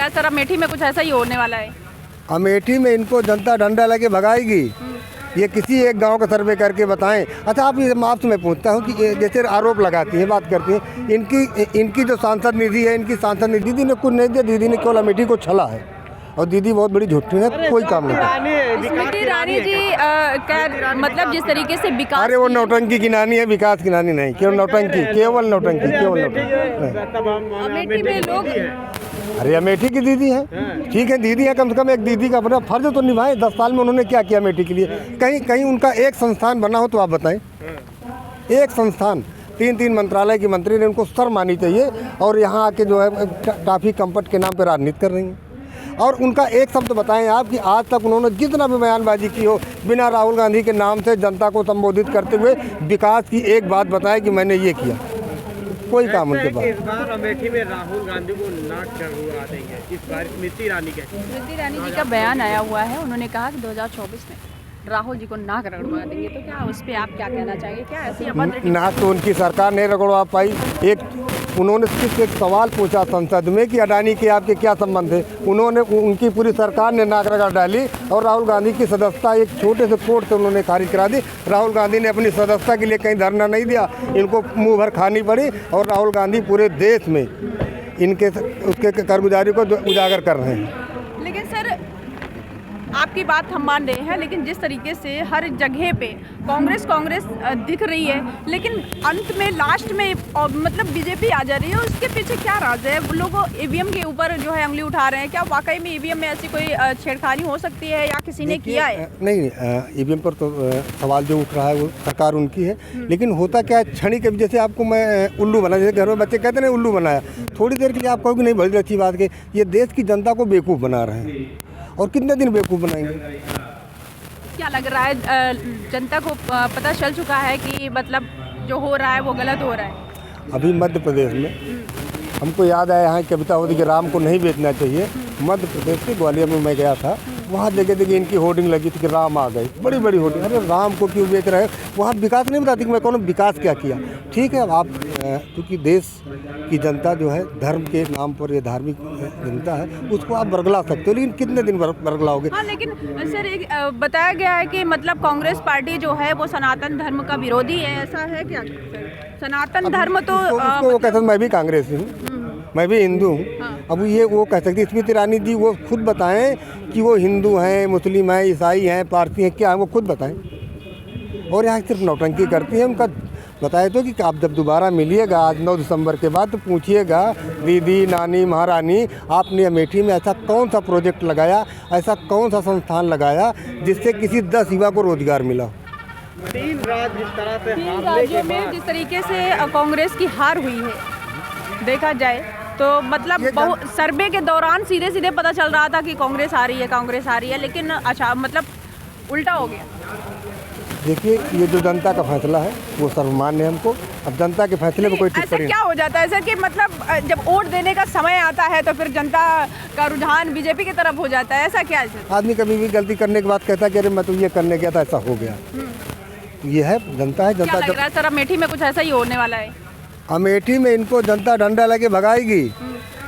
है सर, अमेठी में कुछ ऐसा ही होने वाला है। अमेठी में इनको जनता डंडा लेके भगाएगी, ये किसी एक गांव का सर्वे करके बताएं। अच्छा, आपसे मैं पूछता हूं कि जैसे आरोप लगाती हैं, बात करती हैं, इनकी जो सांसद निधि है, इनकी सांसद निधि दीदी ने कुछ नहीं दिया, दीदी ने केवल अमेठी को छला है और दीदी बहुत बड़ी झूठी है, कोई काम नहीं करती। स्मृति ईरानी जी क्या मतलब जिस तरीके से विकास, अरे वो नौटंकी की नानी है, विकास की नानी नहीं, केवल नौटंकी, केवल नौटंकी, केवल नौटंकी। अमेठी में लोग, अरे अमेठी की दीदी है, ठीक है, दीदी है, कम से कम एक दीदी का अपना फर्ज तो निभाए। 10 साल में उन्होंने क्या किया अमेठी के लिए? कहीं उनका एक संस्थान बना हो तो आप बताएं। एक संस्थान, 3 मंत्रालय की मंत्री ने उनको सर मानी चाहिए, और यहाँ आके जो है टाफी कंपट के नाम पे राजनीति कर रही हैं। और उनका एक शब्द बताएं आप कि आज तक उन्होंने जितना भी बयानबाजी की हो, बिना राहुल गांधी के नाम से जनता को संबोधित करते हुए विकास की एक बात बताएं कि मैंने ये किया, कोई काम उनके पास। इस बार अमेठी में राहुल गांधी को नाक चढ़वा देंगे, इस बार स्मृति ईरानी जी का बयान आया हुआ है। उन्होंने कहा कि 2024 में राहुल जी को नाक रगड़वा देंगे, तो क्या उस पर आप क्या कहना चाहेंगे? क्या ऐसी अभद्र नाक तो उनकी सरकार नहीं रगड़वा पाई। उन्होंने सिर्फ एक सवाल पूछा संसद में कि अडानी के आपके क्या संबंध है, उनकी पूरी सरकार ने नाक रगड़ डाली, और राहुल गांधी की सदस्यता एक छोटे से कोर्ट से उन्होंने खारिज करा दी। राहुल गांधी ने अपनी सदस्यता के लिए कहीं धरना नहीं दिया, इनको मुंह भर खानी पड़ी, और राहुल गांधी पूरे देश में इनके उसके कारगुजारी को उजागर कर रहे हैं। लेकिन सर, आपकी बात हम मान रहे हैं, लेकिन जिस तरीके से हर जगह पे कांग्रेस दिख रही है, लेकिन अंत में लास्ट में मतलब बीजेपी आ जा रही है, उसके पीछे क्या राज है? लोग ईवीएम के ऊपर जो है उंगली उठा रहे हैं, क्या वाकई में ईवीएम में ऐसी कोई छेड़खानी हो सकती है या किसी ने किया है? नहीं, ईवीएम पर तो सवाल जो उठ रहा है वो सरकार उनकी है, लेकिन होता क्या है, क्षणिक, जैसे आपको मैं उल्लू बना, जैसे घर में बच्चे कहते हैं उल्लू बनाया, थोड़ी देर के लिए आप कहोगे नहीं, बड़ी अच्छी बात के ये देश की जनता को बेवकूफ़ बना रहे हैं, और कितने दिन बेवकूफ़ बनाएंगे? क्या लग रहा है, जनता को पता चल चुका है कि मतलब जो हो रहा है वो गलत हो रहा है? अभी मध्य प्रदेश में हमको याद आया, यहाँ कविता होती कि राम को नहीं बेचना चाहिए। मध्य प्रदेश के ग्वालियर में मैं गया था, वहाँ जगह इनकी होर्डिंग लगी थी कि राम आ गए, बड़ी बड़ी होर्डिंग। अरे राम को क्यों बेच रहे हैं? वहाँ विकास नहीं बताती कि मैं कौन विकास क्या किया। ठीक है, आप क्योंकि देश की जनता जो है धर्म के नाम पर, ये धार्मिक जनता है, उसको आप बरगला सकते हो, लेकिन कितने दिन बरगलाओगे? हाँ, लेकिन सर एक बताया गया है कि मतलब कांग्रेस पार्टी जो है वो सनातन धर्म का विरोधी है, ऐसा है क्या? सनातन धर्म तो वो कहते मैं भी कांग्रेसी हूँ, मैं भी हिंदू हूँ। हाँ। अब ये वो कह सकती, स्मृति ईरानी जी वो खुद बताएं कि वो हिंदू हैं, मुस्लिम हैं, ईसाई हैं, पारसी हैं, क्या है वो खुद बताएं। और यहाँ सिर्फ नौटंकी करती है। उनका बताए तो कि आप जब दोबारा मिलिएगा आज 9 दिसंबर के बाद, तो पूछिएगा दीदी, नानी, महारानी, आपने अमेठी में ऐसा कौन सा प्रोजेक्ट लगाया, ऐसा कौन सा संस्थान लगाया जिससे किसी 10 युवा को रोजगार मिला? 3 राज्य जिस तरह से 3 राज्यों में जिस तरीके से कांग्रेस की हार हुई है, देखा जाए तो मतलब बहुत सर्वे के दौरान सीधे पता चल रहा था कि कांग्रेस आ रही है, लेकिन अच्छा मतलब उल्टा हो गया। देखिए, ये जो जनता का फैसला है वो सर्वमान्य है हमको। अब जनता के फैसले में कोई टिप्पणी ऐसा क्या हो जाता है सर कि मतलब जब वोट देने का समय आता है तो फिर जनता का रुझान बीजेपी की तरफ हो जाता है, ऐसा क्या है सर? आदमी कभी भी गलती करने के बाद कहता है कि अरे मैं तो ये करने गया था, ऐसा हो गया। ये है जनता है। क्या लग रहा है सर, अमेठी में कुछ ऐसा ही होने वाला है? अमेठी में इनको जनता डंडा लेके भगाएगी,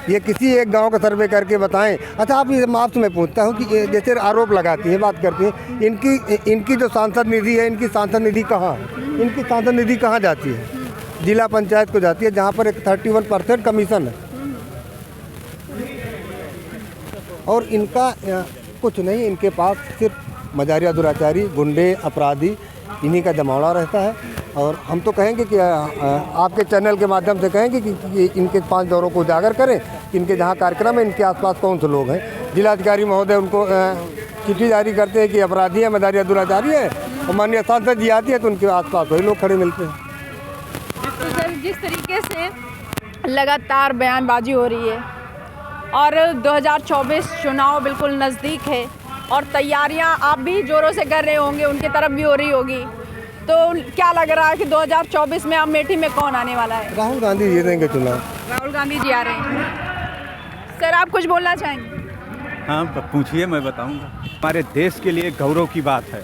ये किसी एक गांव का सर्वे करके बताएं। अच्छा, आपसे मैं पूछता हूं कि जैसे आरोप लगाती हैं, बात करती हैं, इनकी जो सांसद निधि है, इनकी सांसद निधि कहाँ है? इनकी सांसद निधि कहाँ जाती है? जिला पंचायत को जाती है, जहां पर एक 31% कमीशन है, और इनका कुछ नहीं, इनके पास सिर्फ मजारिया, दुराचारी, गुंडे, अपराधी, इन्हीं का जमावड़ा रहता है। और हम तो कहेंगे कि आपके चैनल के माध्यम से कहेंगे कि इनके 5 दौरों को उजागर करें, कि इनके जहाँ कार्यक्रम है इनके आसपास कौन से लोग हैं। जिलाधिकारी महोदय उनको चिट्ठी जारी करते हैं कि अपराधी है, मदारिया, दुराचारी है, और माननीय सांसद जी आती है तो उनके आसपास वही लोग खड़े मिलते हैं। तो सर, जिस तरीके से लगातार बयानबाजी हो रही है और 2024 चुनाव बिल्कुल नज़दीक है, और तैयारियां आप भी जोरों से कर रहे होंगे, उनकी तरफ भी हो रही होगी, तो क्या लग रहा है कि 2024 में अमेठी में कौन आने वाला है? राहुल गांधी जीतेंगे चुनाव। राहुल गांधी जी आ रहे हैं। सर, आप कुछ बोलना चाहेंगे? हाँ, पूछिए, मैं बताऊंगा। हमारे देश के लिए गौरव की बात है,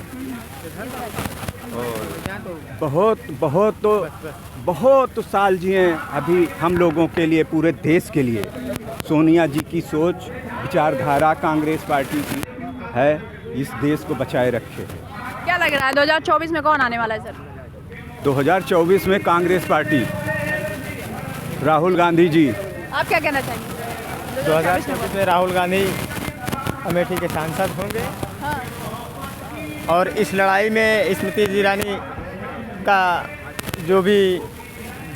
और बहुत साल जिए अभी हम लोगों के लिए, पूरे देश के लिए। सोनिया जी की सोच विचारधारा कांग्रेस पार्टी की है, इस देश को बचाए रखे। क्या लग रहा है 2024 में कौन आने वाला है सर? 2024 में कांग्रेस पार्टी, राहुल गांधी जी। आप क्या कहना चाहेंगे? 2024 में राहुल गांधी अमेठी के सांसद होंगे हाँ। और इस लड़ाई में स्मृति ईरानी का जो भी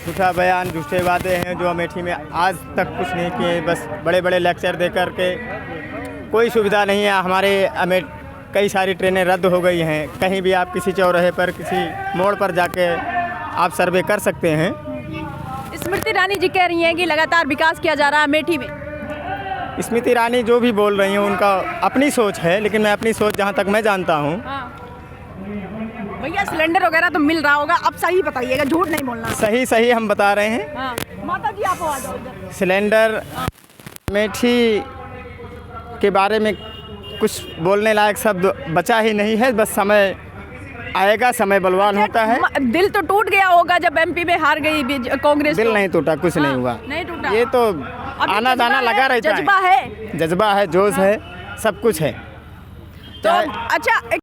झूठा बयान, झूठे वादे हैं जो अमेठी में आज तक कुछ नहीं किए, बस बड़े बड़े लेक्चर दे कर के कोई सुविधा नहीं है। हमारे कई सारी ट्रेनें रद्द हो गई हैं। कहीं भी आप किसी चौराहे पर, किसी मोड़ पर जाके आप सर्वे कर सकते हैं। स्मृति ईरानी जी कह रही हैं कि लगातार विकास किया जा रहा है अमेठी में। स्मृति ईरानी जो भी बोल रही हैं उनका अपनी सोच है, लेकिन मैं अपनी सोच जहाँ तक मैं जानता हूँ। हाँ। भैया सिलेंडर वगैरह तो मिल रहा होगा, अब सही बताइएगा, झूठ नहीं बोलना। सही हम बता रहे हैं। हाँ। माता जी आप आ जाओ इधर। सिलेंडर अमेठी के बारे में कुछ बोलने लायक शब्द बचा ही नहीं है। बस समय आएगा, समय बलवान होता है। दिल तो टूट गया होगा जब एमपी में हार गई कांग्रेस। दिल नहीं टूटा, कुछ नहीं हुआ। नहीं टूटा। ये तो आना जाना लगा रहता है। जज्बा है, जज्बा है, जोश है, सब कुछ है। तो अच्छा